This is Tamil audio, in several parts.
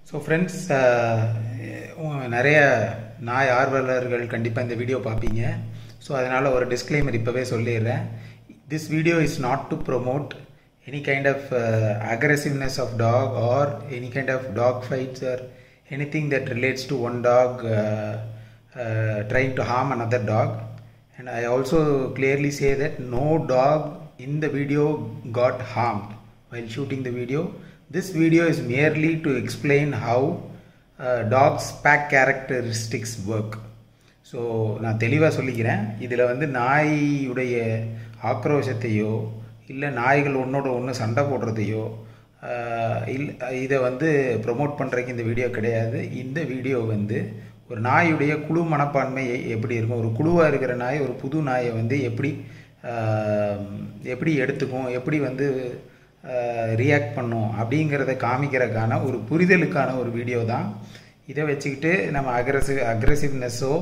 ஸோ ஃப்ரெண்ட்ஸ், நிறைய நாய் ஆர்வலர்கள் கண்டிப்பாக இந்த வீடியோ பார்ப்பீங்க. ஸோ அதனால் ஒரு டிஸ்க்ளைமர் இப்போவே சொல்லிடுறேன். This video is not to promote any kind of aggressiveness of dog or any kind of dog fights or anything that relates to one dog trying to harm another dog. And I also clearly say that no dog in the video got harmed while shooting the video. This video is merely to explain how dogs pack characteristics work. So நான் தெளிவாக சொல்லிக்கிறேன். இதில் வந்து நாயுடைய ஆக்ரோஷத்தையோ இல்லை நாய்கள் ஒன்றோட ஒன்று சண்டை போடுறதையோ இதை வந்து ப்ரொமோட் பண்ணுறதுக்கு இந்த வீடியோ கிடையாது. இந்த வீடியோ வந்து ஒரு நாயுடைய குழு மனப்பான்மை எப்படி இருக்கும், ஒரு குழுவாக இருக்கிற நாய் ஒரு புது நாயை வந்து எப்படி எடுத்துக்கும், எப்படி வந்து ரியாக்ட் பண்ணும் அப்படிங்கிறத காமிக்கிறதுக்கான ஒரு புரிதலுக்கான ஒரு வீடியோ தான். இதை வச்சுக்கிட்டு நம்ம அக்ரெசிவ்னஸோ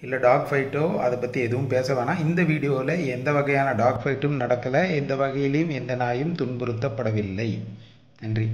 இல்லை டாக் ஃபைட்டோ அதை பற்றி எதுவும் பேச வேணாம். இந்த வீடியோவில் எந்த வகையான டாக் ஃபைட்டும் நடக்கலை, எந்த வகையிலையும் எந்த நாயும் துன்புறுத்தப்படவில்லை. நன்றி.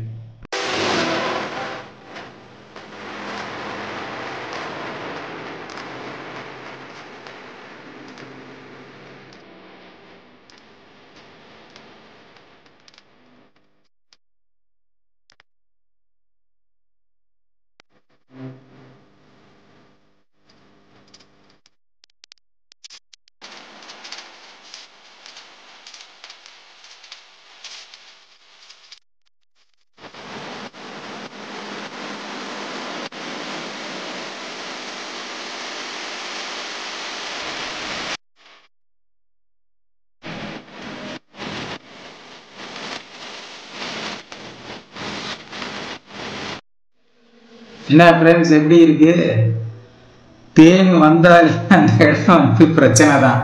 என்ன ஃப்ரெண்ட்ஸ், எப்படி இருக்கு? தேன் வந்தாலே அந்த இடம் வந்து பிரச்சனை தான்.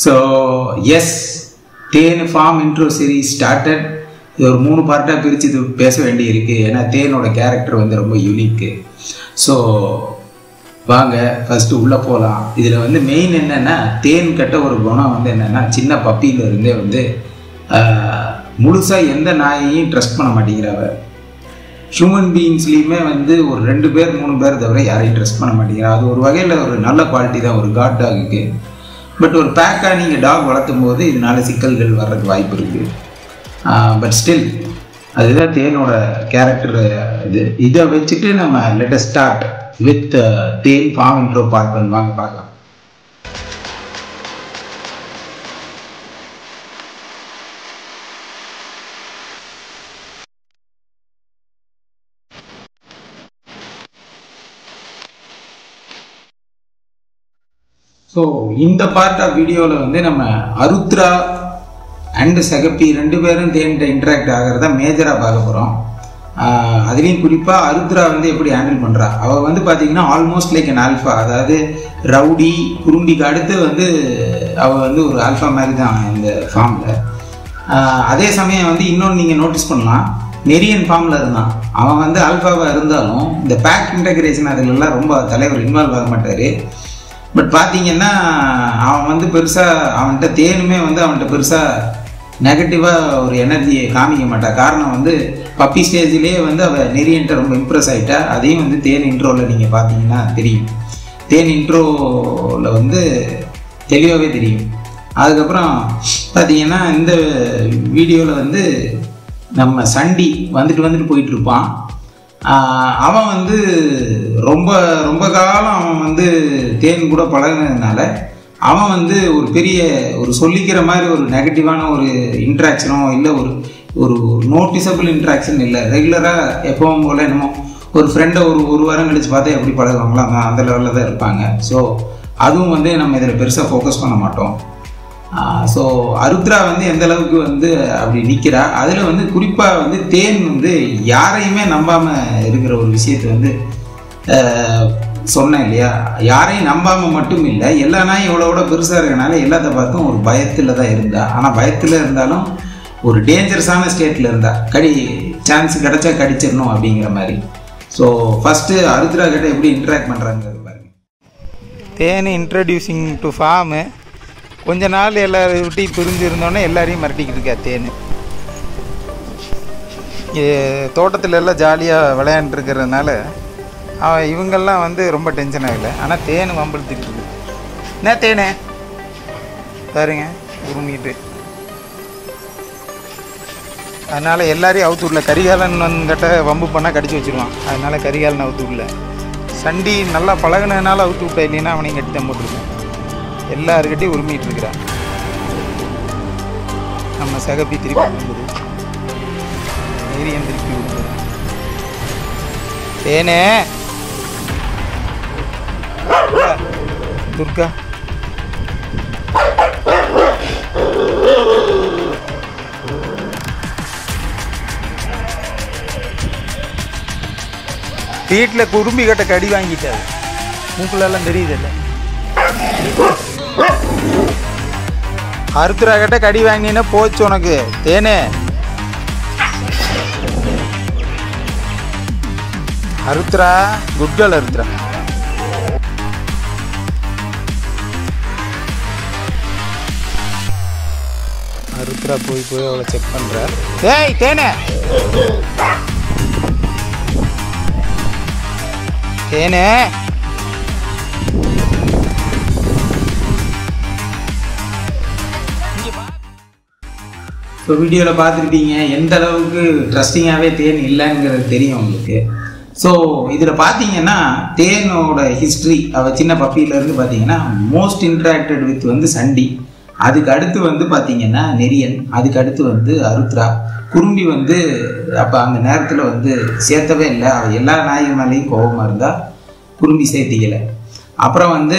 ஸோ எஸ், தேன் ஃபார்ம் இன்ட்ரோ சீரீஸ் ஸ்டார்டட். இது ஒரு 3 பார்ட்டாக பிரித்து இது பேச வேண்டி இருக்குது. ஏன்னா தேனோட கேரக்டர் வந்து ரொம்ப யூனிக்கு. ஸோ வாங்க ஃபஸ்ட்டு உள்ளே போகலாம். இதில் வந்து மெயின் என்னென்னா, தேன் கட்ட ஒரு குணம் வந்து என்னென்னா, சின்ன பப்பியிலிருந்தே வந்து முழுசாக எந்த நாயையும் ட்ரஸ்ட் பண்ண மாட்டேங்கிறவ. ஹியூமன் பீயிங்ஸ்லேயுமே வந்து ஒரு 2 பேர் 3 பேர் தவிர யாரையும் ட்ரஸ்ட் பண்ண மாட்டேங்கிறா. அது ஒரு வகையில் ஒரு நல்ல குவாலிட்டி தான் ஒரு காட் டாகுக்கு. பட் ஒரு பேக்காக நீங்கள் டாக் வளர்த்தும் போது இதனால சிக்கல்கள் வர்றதுக்கு வாய்ப்பு இருக்குது. பட் ஸ்டில் அதுதான் தேனோட கேரக்டர். இதை வச்சுட்டு நம்ம let us start with then form intro part 1. வாங்க பார்க்கலாம். ஸோ இந்த பார்ட் ஆஃப் வீடியோவில் வந்து நம்ம அருத்ரா அண்டு சகப்பி 2 பேரும் தேன்கிட்ட இன்ட்ராக்ட் ஆகிறத மேஜராக பார்க்க போகிறோம். அதுலேயும் குறிப்பாக அருத்ரா வந்து எப்படி ஹேண்டில் பண்ணுறா. அவள் வந்து பார்த்திங்கன்னா ஆல்மோஸ்ட் லைக் அன் ஆல்ஃபா. அதாவது ரவுடி குருண்டிக்கு அடுத்து வந்து அவள் வந்து ஒரு ஆல்ஃபா மாதிரி தான் இந்த ஃபார்மில். அதே சமயம் வந்து இன்னொன்று நீங்கள் நோட்டீஸ் பண்ணலாம், நெரியன் ஃபார்மில் இருந்தான். அவன் வந்து ஆல்ஃபாவாக இருந்தாலும் இந்த பேக் இன்டகிரேஷன் அதிலெல்லாம் ரொம்ப தலைவர் இன்வால்வ் ஆக மாட்டார். பட் பார்த்தீங்கன்னா அவன் வந்து பெருசாக அவன்கிட்ட தேனுமே வந்து அவன்கிட்ட பெருசாக நெகட்டிவாக ஒரு எனர்ஜியை காமிக்க மாட்டான். காரணம் வந்து பப்பி ஸ்டேஜ்லேயே வந்து அவள் நெரியன்ட்ட ரொம்ப இம்ப்ரெஸ் ஆகிட்டா. அதையும் வந்து தேன் இன்ட்ரோவில் நீங்கள் பார்த்தீங்கன்னா தெரியும். தேன் இன்ட்ரோவில் வந்து தெளிவாகவே தெரியும். அதுக்கப்புறம் பார்த்தீங்கன்னா இந்த வீடியோவில் வந்து நம்ம சண்டி வந்துட்டு போயிட்டுருப்பான். அவன் வந்து ரொம்ப ரொம்ப காலம் அவன் வந்து தேன் கூட பழகினதுனால அவன் வந்து ஒரு பெரிய ஒரு சொல்லிக்கிற மாதிரி ஒரு நெகட்டிவான ஒரு இன்ட்ராக்ஷனோ இல்லை ஒரு நோட்டிசபிள் இன்ட்ராக்ஷன் இல்லை. ரெகுலராக எப்பவும் போல் என்னமோ ஒரு ஃப்ரெண்டை ஒரு வாரம் கழிச்சு பார்த்தா எப்படி பழகுவாங்களோ அந்த லெவலில் தான் இருப்பாங்க. ஸோ அதுவும் வந்து நம்ம இதில் பெருசாக ஃபோக்கஸ் பண்ண மாட்டோம். ஸோ அருத்ரா வந்து எந்த அளவுக்கு வந்து அப்படி நிற்கிறா. அதில் வந்து குறிப்பாக வந்து தேன் வந்து யாரையுமே நம்பாமல் இருக்கிற ஒரு விஷயத்தை வந்து சொன்னேன் இல்லையா. யாரையும் நம்பாமல் மட்டும் இல்லை, எல்லா நாயும் இவ்வளோட பெருசாக இருக்கனால எல்லாத்த பார்த்தும் ஒரு பயத்தில் தான் இருந்தா. ஆனால் பயத்தில் இருந்தாலும் ஒரு டேஞ்சரஸான ஸ்டேட்டில் இருந்தா. சான்ஸ் கிடச்சா கடிச்சிடணும் அப்படிங்கிற மாதிரி. ஸோ ஃபஸ்ட்டு அருத்ரா கிட்ட எப்படி இன்ட்ராக்ட் பண்ணுறாங்கிறது பாருங்க. தேன் இன்ட்ரடியூசிங் டு ஃபார்மு. கொஞ்ச நாள் எல்லாரும் விட்டு பிரிஞ்சிருந்தோன்னே எல்லாரையும் மிரட்டிக்கிட்டு இருக்கா தேன். தோட்டத்தில் எல்லாம் ஜாலியாக விளையாண்டுருக்கிறதுனால இவங்கெல்லாம் வந்து ரொம்ப டென்ஷன் ஆகலை. ஆனால் தேன் வம்பிழுத்துக்கிட்டு இருக்குது. என்ன தேனே பாருங்க உருமிட்டு. அதனால் எல்லாரையும் அவுத்து விடல. கரிகாலன் வந்துகிட்ட வம்பு பண்ணால் கடிச்சு வச்சுருவான். அதனால் கரிகாலன் அவுத்து விடல. சண்டி நல்லா பழகினதுனால அவுத்து விட்டா, இல்லைன்னா அவனையும் கட்டி தான் போட்டிருக்கேன். எல்லாருக்கிட்டையும் உரிமிட்டு இருக்கிறான். நம்ம சகப்பி திருப்பி விடும்போது நெறியன் திருப்பி விடும்போது தேனே துர்கா வீட்டில் குறும்பி கட்ட கடி வாங்கிட்டாரு. மூக்குலெல்லாம் தெரியுதில்ல. அருத்ரா கிட்ட கடி வாங்கினா போச்சு உனக்கு தேனே. Arudra good girl. அருத்ரா அருத்ரா போய் அவளை செக் பண்றார். ஏய் தேனே தேனே ஸோ வீடியோவில் பார்த்துருப்பீங்க எந்த அளவுக்கு ட்ரஸ்டிங்காகவே தேன் இல்லைங்கிறது தெரியும் உங்களுக்கு. ஸோ இதில் பார்த்தீங்கன்னா தேனோட ஹிஸ்ட்ரி அவள் சின்ன பப்பியிலேருந்து பார்த்தீங்கன்னா மோஸ்ட் இன்ட்ராக்டட் வித் வந்து சண்டி, அதுக்கு அடுத்து வந்து பார்த்தீங்கன்னா நெரியன், அதுக்கு அடுத்து வந்து அருத்ரா. குறும்பி வந்து அப்போ அந்த நேரத்தில் வந்து சேர்த்தவே இல்லை. அவள் எல்லா நாய்கள் மேலேயும் கோபமாக இருந்தால் குறும்பி சேர்த்திக்கலை. அப்புறம் வந்து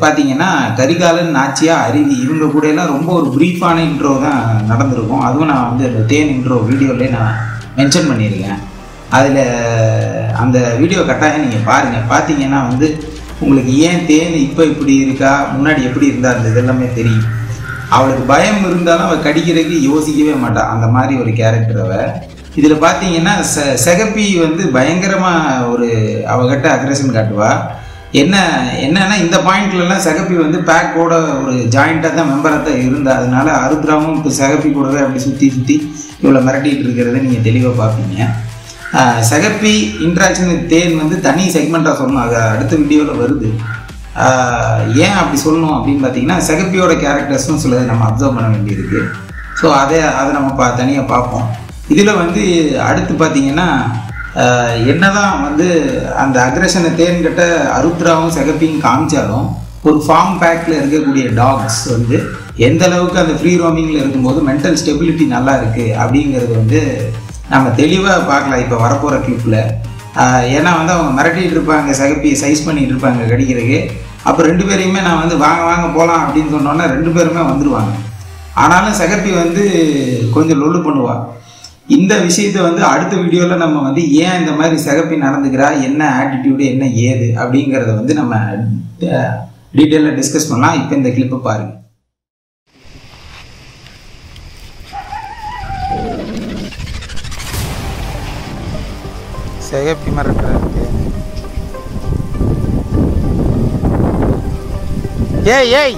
பார்த்தீங்கன்னா கரிகாலன், நாச்சியா, அருவி இவங்க கூட எல்லாம் ரொம்ப ஒரு ப்ரீஃபான இன்ட்ரோ தான் நடந்திருக்கும். அதுவும் நான் வந்து அந்த தேன் இன்ட்ரோ வீடியோவிலே நான் மென்ஷன் பண்ணியிருக்கேன். அதில் அந்த வீடியோ கட்டாயம் நீங்கள் பாருங்கள். பார்த்தீங்கன்னா வந்து உங்களுக்கு ஏன் தேன் இப்போ இப்படி இருக்கா, முன்னாடி எப்படி இருந்தா அந்த இதெல்லாமே தெரியும். அவளுக்கு பயம் இருந்தாலும் அவள் கடிக்கிறதுக்கு யோசிக்கவே மாட்டாள். அந்த மாதிரி ஒரு கேரக்டர் அவள். இதில் பார்த்தீங்கன்னா செகப்பி வந்து பயங்கரமாக ஒரு அவகிட்ட அக்ரெஷன் காட்டுவா. என்னன்னா இந்த பாயிண்ட்லலாம் செகப்பி வந்து பேக்கோட ஒரு ஜாயிண்டாக தான் மெம்பராக தான் இருந்தா. அதனால அருத்ராவும் இப்போ செகப்பி கூடவே அப்படி சுற்றி இவ்வளோ மிரட்டிகிட்டு இருக்கிறத நீங்கள் தெளிவாக பார்ப்பீங்க. செகப்பி இன்ட்ராக்ஷன் வித் தேன் வந்து தனி செக்மெண்ட்டாக சொல்லணும். அது அடுத்த வீடியோவில் வருது. ஏன் அப்படி சொல்லணும் அப்படின்னு பார்த்தீங்கன்னா செகப்பியோட கேரக்டர்ஸும் சிலது நம்ம அப்சர்வ் பண்ண வேண்டியிருக்கு. ஸோ அதை நம்ம தனியாக பார்ப்போம். இதில் வந்து அடுத்து பார்த்தீங்கன்னா என்னதான் வந்து அந்த அக்ரெஷனை தேன்கிட்ட அருத்ராவும் செகப்பியும் காமிச்சாலும் ஒரு ஃபார்ம் பேக்கில் இருக்கக்கூடிய டாக்ஸ் வந்து எந்த அளவுக்கு அந்த ஃப்ரீ ரோமிங்கில் இருக்கும்போது மென்டல் ஸ்டெபிலிட்டி நல்லா இருக்குது அப்படிங்கிறது வந்து நம்ம தெளிவாக பார்க்கலாம் இப்போ வரப்போகிற கிளிப்பில். ஏன்னா வந்து அவங்க மிரட்டிகிட்டு இருப்பாங்க, செகப்பி சைஸ் பண்ணிகிட்டு இருப்பாங்க கடிக்கிறதுக்கு. அப்போ ரெண்டு பேரையுமே நான் வந்து வாங்க போகலாம் அப்படின்னு சொன்னோன்னா ரெண்டு பேருமே வந்துடுவாங்க. ஆனாலும் செகப்பி வந்து கொஞ்சம் லொல்லு பண்ணுவாள். இந்த விஷயத்தை வந்து அடுத்த வீடியோவில் நம்ம வந்து ஏன் இந்த மாதிரி செகப்பி நடந்துக்கிறா, என்ன ஆட்டிடியூடு, என்ன ஏது அப்படிங்கிறத வந்து நம்ம டீட்டெயிலாக டிஸ்கஸ் பண்ணலாம். இப்போ இந்த கிளிப்பை பாருங்கள். செகப்பி மிரட்டுறாரு. ஏய்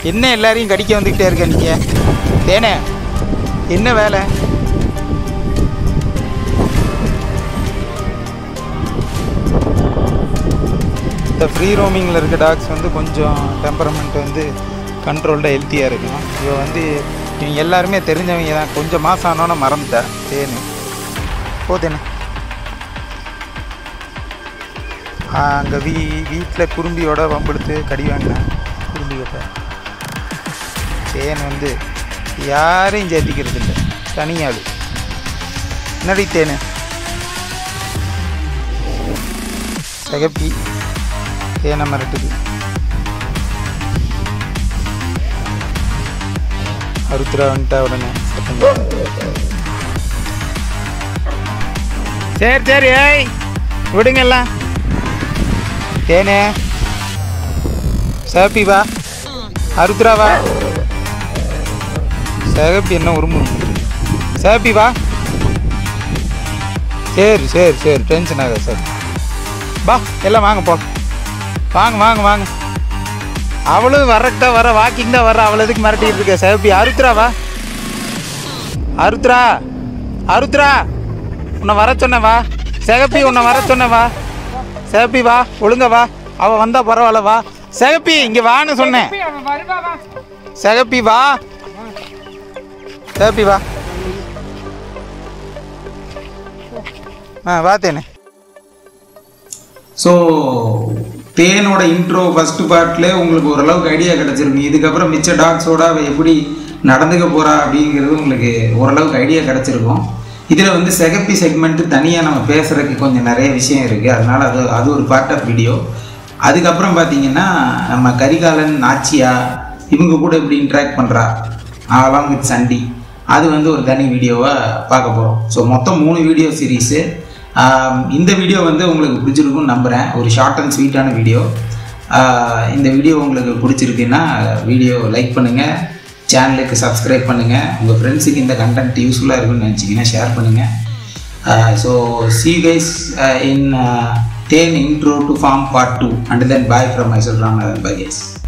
என்ன எல்லாரையும் கடிக்க வந்துக்கிட்டே இருக்க நீங்க தேனே? என்ன வேலை? இந்த ஃப்ரீ ரோமிங்கில் இருக்க டாக்ஸ் வந்து கொஞ்சம் டெம்பரமெண்ட் வந்து கண்ட்ரோல்டாக ஹெல்த்தியாக இருக்கும். இவ வந்து இவங்க எல்லாருமே தெரிஞ்சவங்க தான். கொஞ்சம் மாதம் ஆனோன்னு மறந்துட்டேன் தேனு. போதேனே அங்கே வீட்டில் குறும்பியோட வம்பெடுத்து கடி வாங்கினேன். குறும்பி கிட்ட தேன் வந்து யாரையும் சேர்த்திக்கிறது இல்லை, தனியாள். என்னடி தேனு? செகப்பி தேனை மிரட்டுது. அருத்ரா வந்துட்டா உடனே சரி ஏய் விடுங்க எல்லாம். தேனே செகப்பி வா, அருத்ரா வா. செகப்பி என்ன உருமு? செகப்பி வா. சரி டென்ஷன் ஆகாது சார். வா எல்லாம் வாங்க போ. வாங்க அவளும் வரட்டா வர வாக்கிங் தான் வர. அவளை எதுக்கு மிரட்டிட்டு இருக்க சிகப்பி? அருத்ரா வா, அருத்ரா, அருத்ரா உன்னை வர சொன்ன வா. சிகப்பி உன்னை வர சொன்ன வா. சிகப்பி வா, ஒழுங்க வா. அவள் வந்தா பரவாயில்ல வா. சிகப்பி இங்கே வான்னு சொன்னேன். சிகப்பி வா, சிகப்பி வா. வா தேனே. ஸோ தேனோட இன்ட்ரோ ஃபர்ஸ்ட் பார்ட்ல உங்களுக்கு ஓரளவுக்கு ஐடியா கிடச்சிருக்கும். இதுக்கப்புறம் மிச்ச டாக்ஸோட அவள் எப்படி நடந்துக்க போகிறா அப்படிங்கிறது உங்களுக்கு ஓரளவுக்கு ஐடியா கிடச்சிருக்கும். இதில் வந்து சிகப்பி செக்மெண்ட்டு தனியாக நம்ம பேசுகிறதுக்கு கொஞ்சம் நிறைய விஷயம் இருக்குது. அதனால் அது ஒரு பார்ட் ஆஃப் வீடியோ. அதுக்கப்புறம் பார்த்தீங்கன்னா நம்ம கரிகாலன், நாச்சியா இவங்க கூட எப்படி இன்ட்ராக்ட் பண்ணுறா அலாங் வித் சண்டி, அது வந்து ஒரு தனி வீடியோவாக பார்க்க போகிறோம். ஸோ மொத்தம் 3 வீடியோ சீரீஸு. இந்த வீடியோ வந்து உங்களுக்கு பிடிச்சிருக்குன்னு நம்புகிறேன். ஒரு ஷார்ட் அண்ட் ஸ்வீட்டான வீடியோ. இந்த வீடியோ உங்களுக்கு பிடிச்சிருக்குன்னா வீடியோ லைக் பண்ணுங்கள், சேனலுக்கு சப்ஸ்கிரைப் பண்ணுங்கள், உங்கள் ஃப்ரெண்ட்ஸுக்கு இந்த கண்டென்ட் யூஸ்ஃபுல்லாக இருக்குன்னு நினச்சிங்கன்னா ஷேர் பண்ணுங்கள். So see you guys in Ten intro to farm part 2. Until then, bye from myself, Ramnathan. Bye guys.